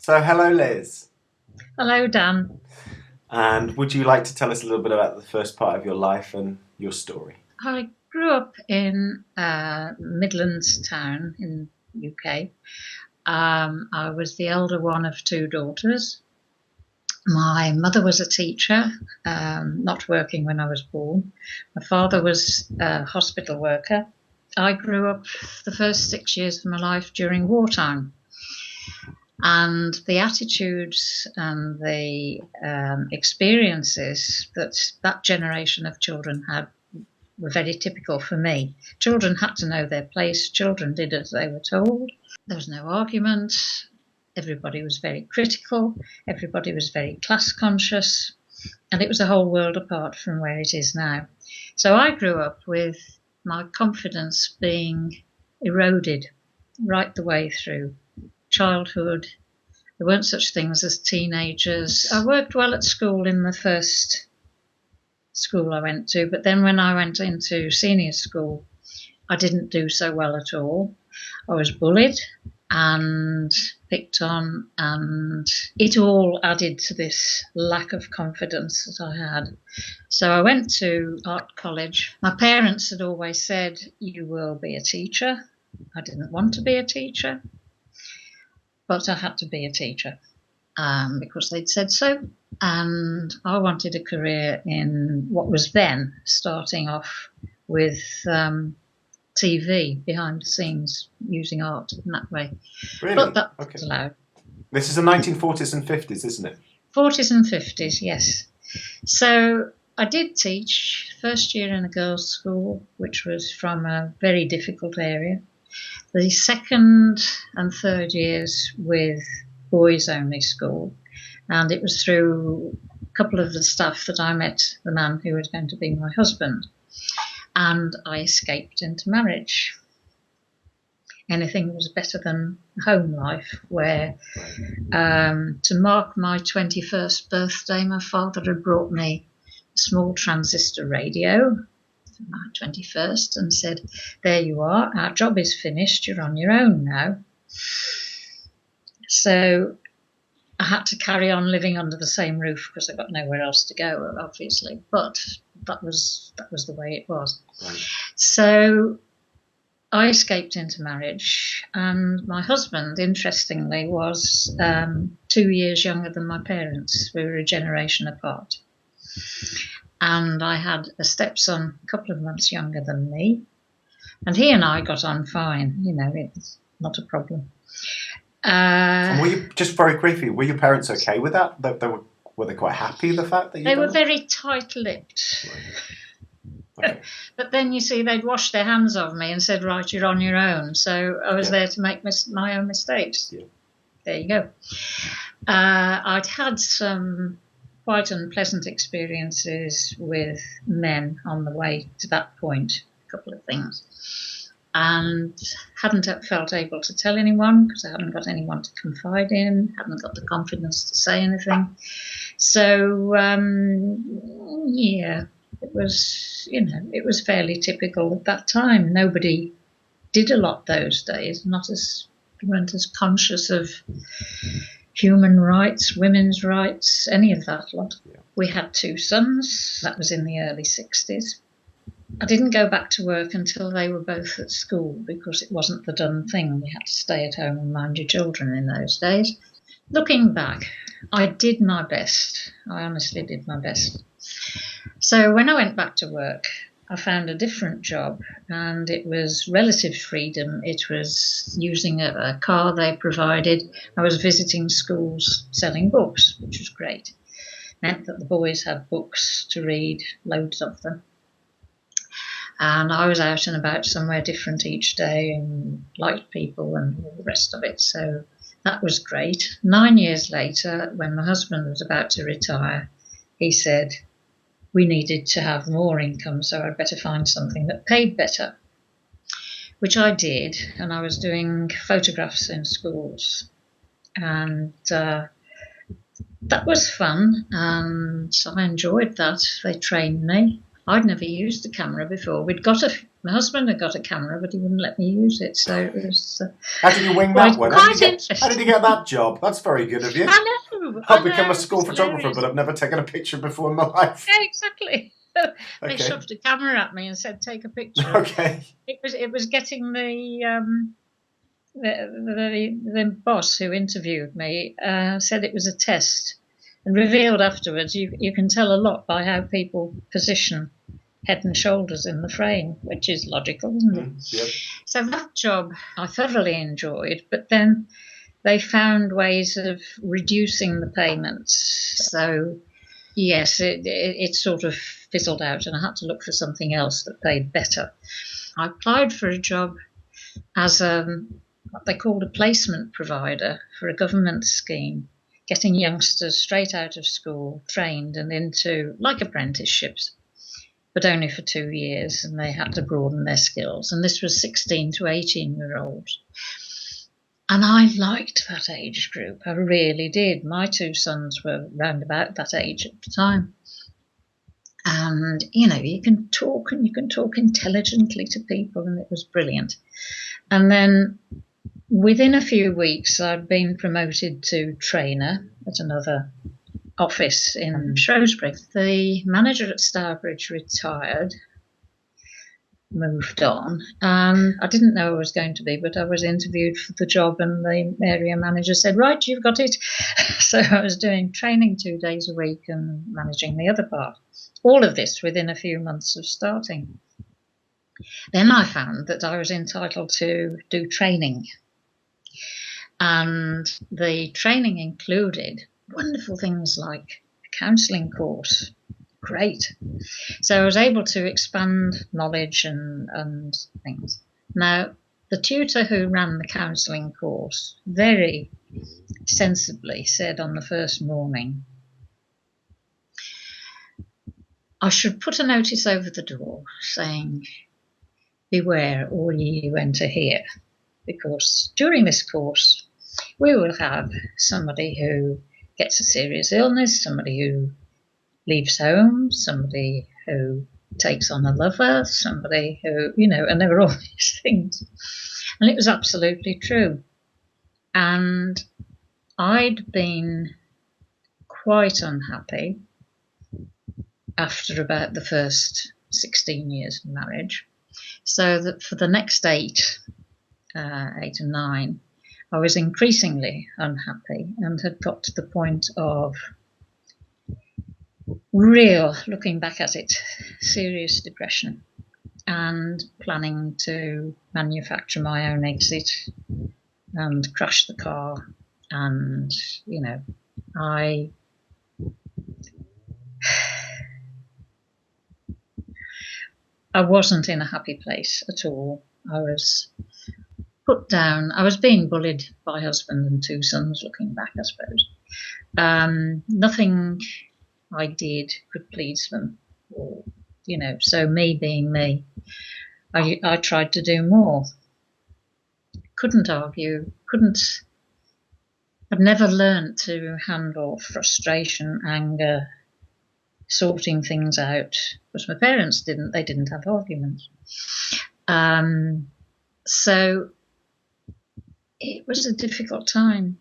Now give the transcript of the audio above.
So, hello, Liz. Hello, Dan. And would you like to tell us a little bit about the first part of your life and your story? I grew up in a Midlands town in the UK. I was the elder one of two daughters. My mother was a teacher, not working when I was born. My father was a hospital worker. I grew up the first 6 years of my life during wartime. And the attitudes and the experiences that generation of children had were very typical for me. Children had to know their place. Children did as they were told. There was no argument. Everybody was very critical. Everybody was very class conscious. And it was a whole world apart from where it is now. So I grew up with my confidence being eroded right the way through childhood. There weren't such things as teenagers. I worked well at school in the first school I went to, but then when I went into senior school, I didn't do so well at all. I was bullied and picked on, and it all added to this lack of confidence that I had. So I went to art college. My parents had always said, "You will be a teacher." I didn't want to be a teacher, but I had to be a teacher because they'd said so. And I wanted a career in what was then starting off with TV, behind the scenes, using art in that way. Really? But that was allowed. This is the 1940s and 50s, isn't it? 40s and 50s, yes. So I did teach first year in a girls' school, which was from a very difficult area. The second and third years with boys-only school. And it was through a couple of the staff that I met the man who was going to be my husband. And I escaped into marriage. Anything was better than home life, where to mark my 21st birthday, my father had brought me a small transistor radio for my 21st and said, "There you are, our job is finished, you're on your own now." So I had to carry on living under the same roof because I got nowhere else to go, obviously. But that was the way it was. Right. So I escaped into marriage, and my husband, interestingly, was 2 years younger than my parents. We were a generation apart. And I had a stepson a couple of months younger than me. And he and I got on fine. You know, it's not a problem. And were you, just very briefly, were your parents okay with that? Were they quite happy the fact that you? They were very tight-lipped. Right. Okay. But then, you see, they'd washed their hands of me and said, "Right, you're on your own." So I was there to make my own mistakes. Yeah. There you go. I'd had some quite unpleasant experiences with men on the way to that point, a couple of things. And hadn't felt able to tell anyone because I hadn't got anyone to confide in, hadn't got the confidence to say anything. So, it was fairly typical at that time. Nobody did a lot those days, weren't as conscious of human rights, women's rights, any of that lot. Yeah. We had two sons. That was in the early 60s. I didn't go back to work until they were both at school because it wasn't the done thing. You had to stay at home and mind your children in those days. Looking back, I did my best. I honestly did my best. So when I went back to work, I found a different job, and it was relative freedom. It was using a car they provided. I was visiting schools selling books, which was great. Meant that the boys had books to read, loads of them. And I was out and about somewhere different each day and liked people and all the rest of it. So that was great. 9 years later, when my husband was about to retire, he said we needed to have more income, so I'd better find something that paid better, which I did. And I was doing photographs in schools. And that was fun, and I enjoyed that. They trained me. I'd never used a camera before. We'd got My husband had got a camera, but he wouldn't let me use it. So it was How did you wing that one? quite interesting. How did you get that job? That's very good of you. I know. I've become a school photographer, but I've never taken a picture before in my life. Yeah, exactly. They Okay. shoved a camera at me and said, "Take a picture." Okay. It was getting the boss who interviewed me said it was a test, and revealed afterwards you can tell a lot by how people position head and shoulders in the frame, which is logical, isn't it? Yep. So that job I thoroughly enjoyed, but then they found ways of reducing the payments. So yes, it sort of fizzled out, and I had to look for something else that paid better. I applied for a job as what they called a placement provider for a government scheme, getting youngsters straight out of school, trained and into like apprenticeships, but only for 2 years, and they had to broaden their skills. And this was 16 to 18-year-olds. And I liked that age group. I really did. My 2 sons were round about that age at the time. And, you can talk, and you can talk intelligently to people, and it was brilliant. And then within a few weeks, I'd been promoted to trainer at another office in Shrewsbury. The manager at Stourbridge retired, moved on, and I didn't know I was going to be, but I was interviewed for the job, and the area manager said, "Right, you've got it." So I was doing training 2 days a week and managing the other part. All of this within a few months of starting. Then I found that I was entitled to do training, and the training included wonderful things like a counselling course. Great. So I was able to expand knowledge and things. Now, the tutor who ran the counselling course very sensibly said on the first morning, I should put a notice over the door saying, "Beware all ye who enter here," because during this course we will have somebody who gets a serious illness, somebody who leaves home, somebody who takes on a lover, somebody who, and there were all these things. And it was absolutely true. And I'd been quite unhappy after about the first 16 years of marriage. So that for the next 8 and 9, I was increasingly unhappy and had got to the point of looking back at it, serious depression, and planning to manufacture my own exit and crash the car. And, I wasn't in a happy place at all. I was put down. I was being bullied by husband and 2 sons, looking back, I suppose. Nothing I did could please them, or, so me being me, I tried to do more. Couldn't argue, I'd never learnt to handle frustration, anger, sorting things out, because my parents they didn't have arguments. So it was a difficult time.